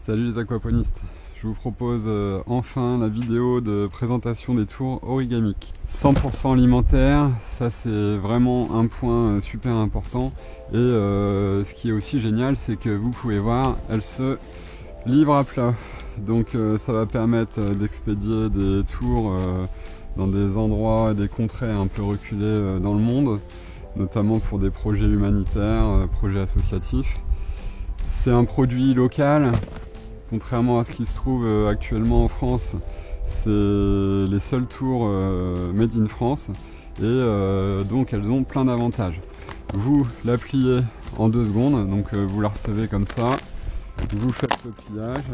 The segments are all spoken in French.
Salut les aquaponistes, je vous propose enfin la vidéo de présentation des tours origamiques. 100% alimentaire, ça c'est vraiment un point super important. Et ce qui est aussi génial, c'est que vous pouvez voir, elle se livre à plat. Donc ça va permettre d'expédier des tours dans des endroits et des contrées un peu reculés dans le monde, notamment pour des projets humanitaires, projets associatifs. C'est un produit local, contrairement à ce qui se trouve actuellement en France. C'est les seuls tours made in France et donc elles ont plein d'avantages. Vous la pliez en 2 secondes, donc vous la recevez comme ça, vous faites le pliage.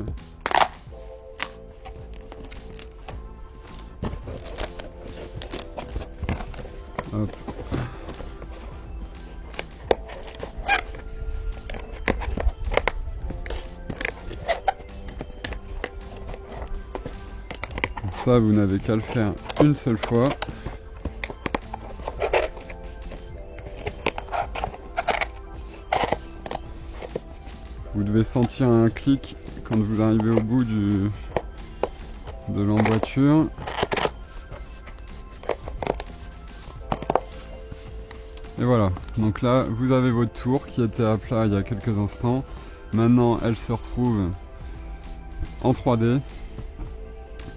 Hop. Ça, vous n'avez qu'à le faire une seule fois. Vous devez sentir un clic quand vous arrivez au bout de l'emboîture. Et voilà, donc là vous avez votre tour qui était à plat il y a quelques instants. Maintenant elle se retrouve en 3D.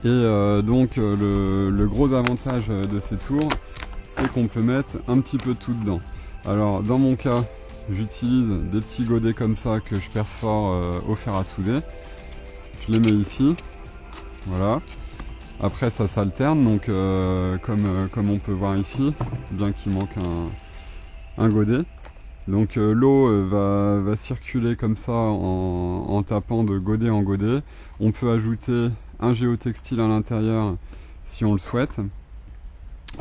Et donc le gros avantage de ces tours, c'est qu'on peut mettre un petit peu de tout dedans. Alors dans mon cas, j'utilise des petits godets comme ça que je perfore au fer à souder. Je les mets ici, voilà. Après ça s'alterne, donc comme on peut voir ici, bien qu'il manque un godet. Donc l'eau va circuler comme ça en tapant de godet en godet. On peut ajouter un géotextile à l'intérieur si on le souhaite.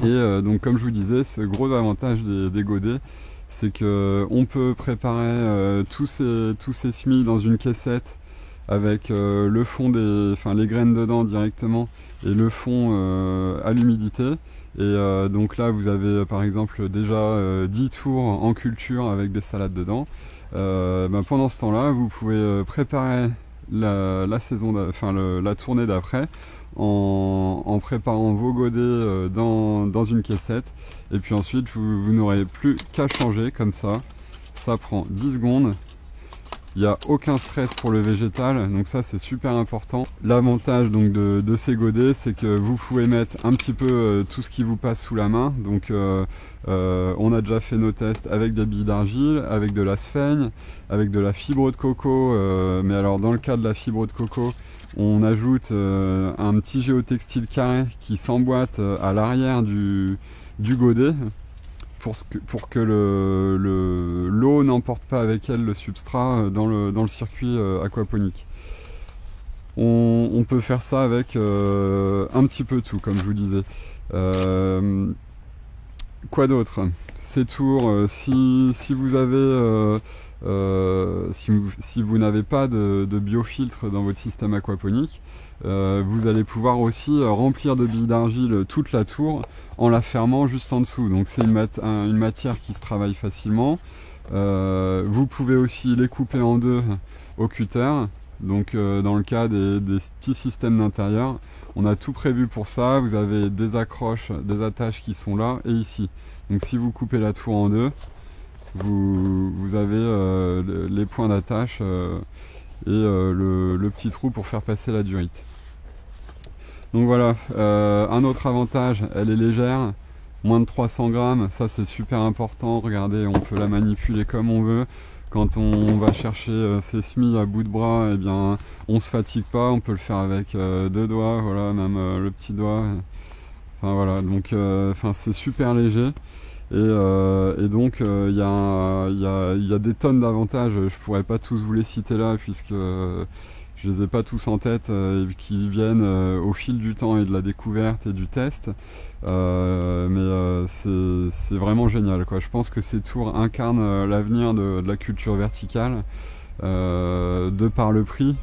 Et donc comme je vous disais, ce gros avantage des godets, c'est que on peut préparer tous ces semis dans une caissette avec le fond les graines dedans directement et le fond à l'humidité. Et donc là vous avez par exemple déjà 10 tours en culture avec des salades dedans. Pendant ce temps là vous pouvez préparer la tournée d'après en préparant vos godets dans une caissette, et puis ensuite vous n'aurez plus qu'à changer comme ça. Ça prend 10 secondes. Il n'y a aucun stress pour le végétal, donc ça c'est super important. L'avantage donc de ces godets, c'est que vous pouvez mettre un petit peu tout ce qui vous passe sous la main. Donc on a déjà fait nos tests avec des billes d'argile, avec de la sphaigne, avec de la fibre de coco, mais alors dans le cas de la fibre de coco, on ajoute un petit géotextile carré qui s'emboîte à l'arrière du godet, pour que l'eau n'emporte pas avec elle le substrat dans le circuit aquaponique. On peut faire ça avec un petit peu tout, comme je vous disais. Quoi d'autre? Ces tours, si vous n'avez pas de biofiltre dans votre système aquaponique, vous allez pouvoir aussi remplir de billes d'argile toute la tour en la fermant juste en dessous. Donc c'est une matière qui se travaille facilement. Vous pouvez aussi les couper en deux au cutter. Donc dans le cas des petits systèmes d'intérieur, on a tout prévu pour ça. Vous avez des accroches, des attaches qui sont là et ici. Donc si vous coupez la tour en deux, vous avez les points d'attache et le petit trou pour faire passer la durite. Donc voilà, un autre avantage, elle est légère, moins de 300 grammes, ça c'est super important. Regardez, on peut la manipuler comme on veut. Quand on va chercher ses semis à bout de bras, eh bien on se fatigue pas, on peut le faire avec 2 doigts, voilà, même le petit doigt. Enfin voilà, donc c'est super léger. Et donc il y a des tonnes d'avantages. Je pourrais pas tous vous les citer là, puisque je les ai pas tous en tête, qui viennent au fil du temps et de la découverte et du test. Mais c'est vraiment génial, quoi. Je pense que ces tours incarnent l'avenir de la culture verticale, de par le prix.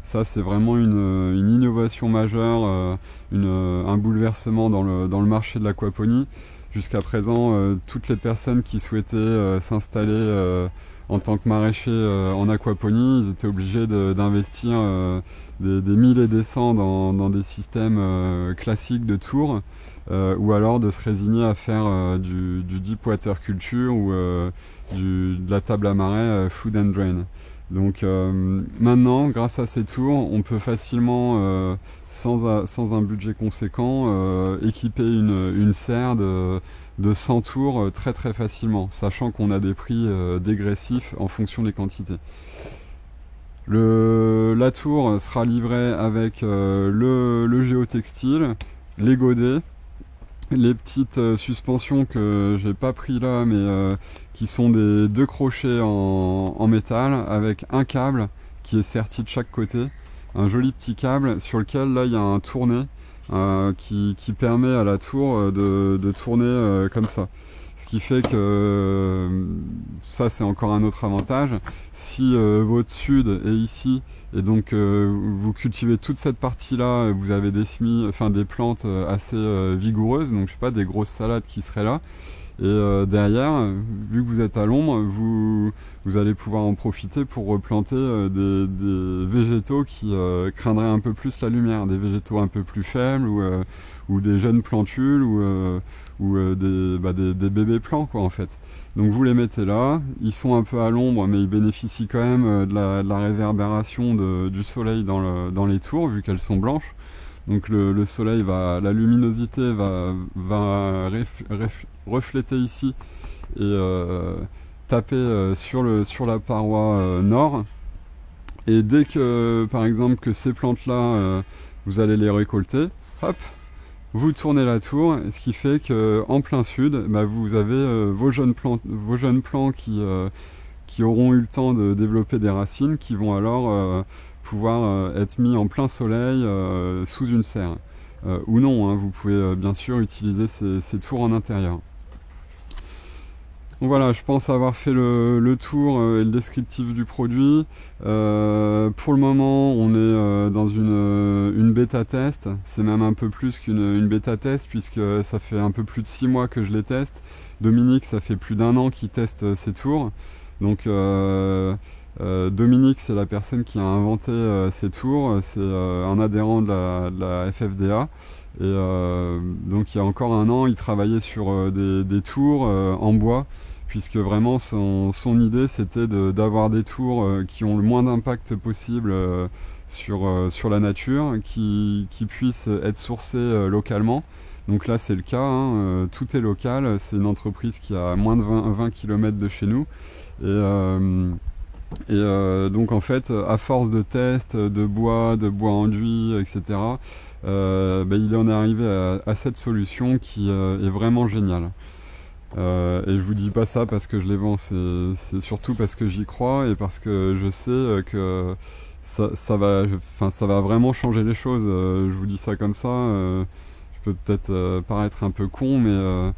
Ça c'est vraiment une innovation majeure, un bouleversement dans le marché de l'aquaponie. Jusqu'à présent, toutes les personnes qui souhaitaient s'installer en tant que maraîcher en aquaponie, ils étaient obligés d'investir des 1000 et des cents dans des systèmes classiques de tours, ou alors de se résigner à faire du deep water culture ou de la table à marais food and drain. Donc maintenant, grâce à ces tours, on peut facilement, sans un budget conséquent, équiper une serre de 100 tours très très facilement, sachant qu'on a des prix dégressifs en fonction des quantités. La tour sera livrée avec le géotextile, les godets, les petites suspensions que j'ai pas pris là, mais qui sont des 2 crochets en métal avec un câble qui est serti de chaque côté, un joli petit câble sur lequel là il y a un tournet qui permet à la tour de tourner comme ça. Ce qui fait que ça c'est encore un autre avantage. Si votre sud est ici et donc vous cultivez toute cette partie là, vous avez des des plantes assez vigoureuses, donc je sais pas, des grosses salades qui seraient là. Et derrière, vu que vous êtes à l'ombre, vous allez pouvoir en profiter pour replanter des végétaux qui craindraient un peu plus la lumière, des végétaux un peu plus faibles ou des jeunes plantules ou des bébés plants quoi en fait. Donc vous les mettez là, ils sont un peu à l'ombre mais ils bénéficient quand même de la réverbération du soleil dans les tours vu qu'elles sont blanches. Donc le soleil la luminosité va refléter ici et taper sur la paroi nord. Et dès que, par exemple, que ces plantes-là, vous allez les récolter, hop, vous tournez la tour, ce qui fait que en plein sud, vous avez vos jeunes plants qui auront eu le temps de développer des racines, qui vont alors pouvoir être mis en plein soleil sous une serre. Ou non, hein, vous pouvez bien sûr utiliser ces tours en intérieur. Donc voilà, je pense avoir fait le tour et le descriptif du produit. Pour le moment, on est dans une bêta test. C'est même un peu plus qu'une bêta test puisque ça fait un peu plus de 6 mois que je les teste. Dominique, ça fait plus d'1 an qu'il teste ces tours. Donc Dominique, c'est la personne qui a inventé ces tours. C'est un adhérent de la FFDA. Et donc il y a encore 1 an, il travaillait sur des tours en bois, puisque vraiment son idée c'était d'avoir des tours qui ont le moins d'impact possible sur la nature, qui puissent être sourcés localement. Donc là c'est le cas, hein, tout est local, c'est une entreprise qui a moins de 20 km de chez nous. Donc en fait, à force de tests, de bois enduit, etc., il en est arrivé à cette solution qui est vraiment géniale. Et je vous dis pas ça parce que je les vends, c'est surtout parce que j'y crois et parce que je sais que ça va vraiment changer les choses. Je vous dis ça comme ça, je peux peut-être paraître un peu con, mais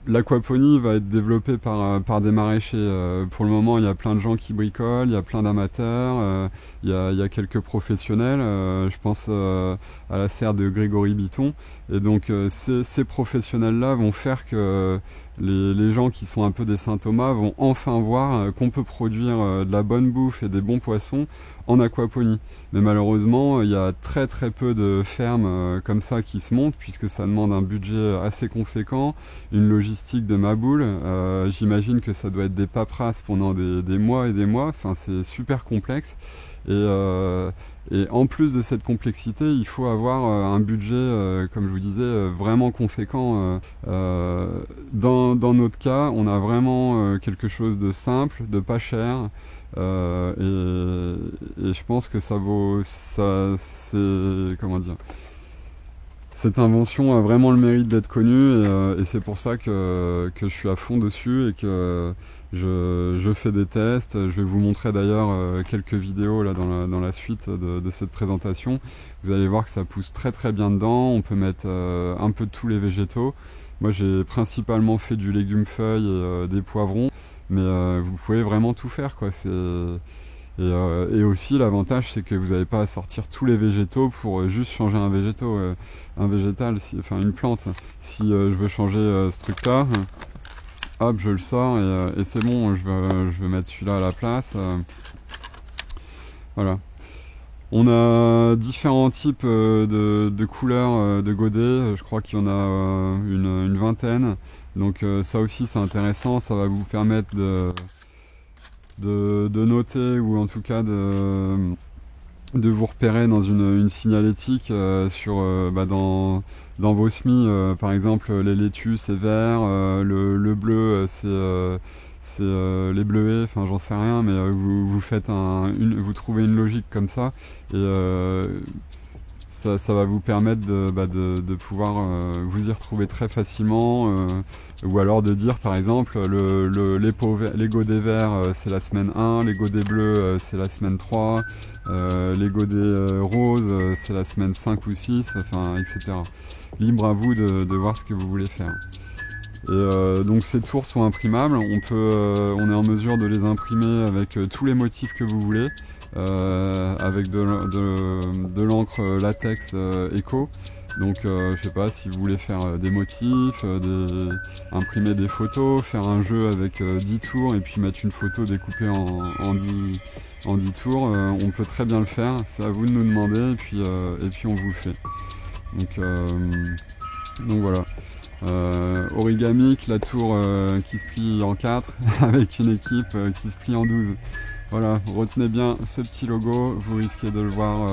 l'aquaponie va être développée par des maraîchers. Pour le moment, il y a plein de gens qui bricolent, il y a plein d'amateurs, il y a quelques professionnels. Je pense à la serre de Grégory Bitton. Et donc ces professionnels-là vont faire que les gens qui sont un peu des Saint Thomas vont enfin voir qu'on peut produire de la bonne bouffe et des bons poissons en aquaponie. Mais malheureusement, il y a très très peu de fermes comme ça qui se montent, puisque ça demande un budget assez conséquent, une logistique de ma boule. J'imagine que ça doit être des paperasses pendant des mois et des mois, enfin c'est super complexe. Et en plus de cette complexité, il faut avoir un budget, comme je vous disais, vraiment conséquent. Dans notre cas, on a vraiment quelque chose de simple, de pas cher. Et je pense que comment dire, cette invention a vraiment le mérite d'être connue et c'est pour ça que je suis à fond dessus et que je fais des tests. Je vais vous montrer d'ailleurs quelques vidéos là dans la suite de cette présentation. Vous allez voir que ça pousse très très bien dedans. On peut mettre un peu de tous les végétaux. Moi j'ai principalement fait du légume-feuille et des poivrons, mais vous pouvez vraiment tout faire quoi. Et aussi l'avantage c'est que vous n'avez pas à sortir tous les végétaux pour juste changer un végétal, une plante. Si je veux changer ce truc là, hop, je le sors et c'est bon, je veux mettre celui-là à la place. Voilà. On a différents types de couleurs de godets, je crois qu'il y en a une vingtaine. Donc ça aussi c'est intéressant, ça va vous permettre de noter ou en tout cas de vous repérer dans une signalétique dans vos semis. Par exemple les laitues c'est vert, le bleu c'est les bleuets, enfin j'en sais rien, mais vous faites vous trouvez une logique comme ça et ça va vous permettre de pouvoir vous y retrouver très facilement, ou alors de dire par exemple les godets verts c'est la semaine 1, les godets bleus c'est la semaine 3, les godets roses c'est la semaine 5 ou 6, enfin etc. Libre à vous de voir ce que vous voulez faire. Et donc ces tours sont imprimables, on est en mesure de les imprimer avec tous les motifs que vous voulez, avec de l'encre latex éco. Donc je sais pas si vous voulez faire des motifs, imprimer des photos, faire un jeu avec 10 tours et puis mettre une photo découpée en 10 tours, on peut très bien le faire, c'est à vous de nous demander et puis on vous le fait. Donc voilà. Origamique, la tour qui se plie en 4 avec une équipe qui se plie en 12. Voilà, retenez bien ce petit logo, vous risquez de le voir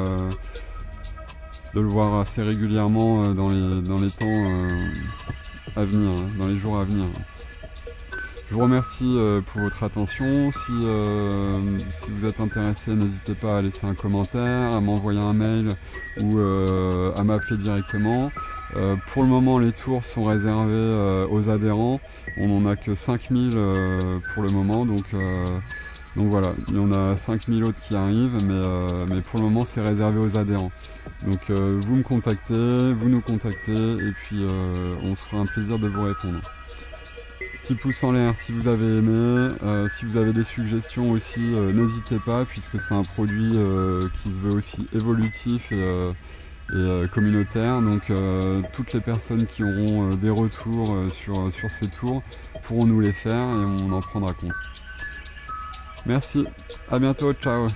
assez régulièrement dans les temps à venir, dans les jours à venir. Je vous remercie pour votre attention. Si vous êtes intéressé, n'hésitez pas à laisser un commentaire, à m'envoyer un mail ou à m'appeler directement. Pour le moment, les tours sont réservés aux adhérents. On n'en a que 5000 pour le moment, donc voilà, il y en a 5000 autres qui arrivent, mais pour le moment c'est réservé aux adhérents. Donc vous me contactez, vous nous contactez, et puis on se fera un plaisir de vous répondre. Petit pouce en l'air si vous avez aimé, si vous avez des suggestions aussi, n'hésitez pas, puisque c'est un produit qui se veut aussi évolutif et communautaire. Donc toutes les personnes qui auront des retours sur ces tours pourront nous les faire et on en prendra compte. Merci, à bientôt, ciao.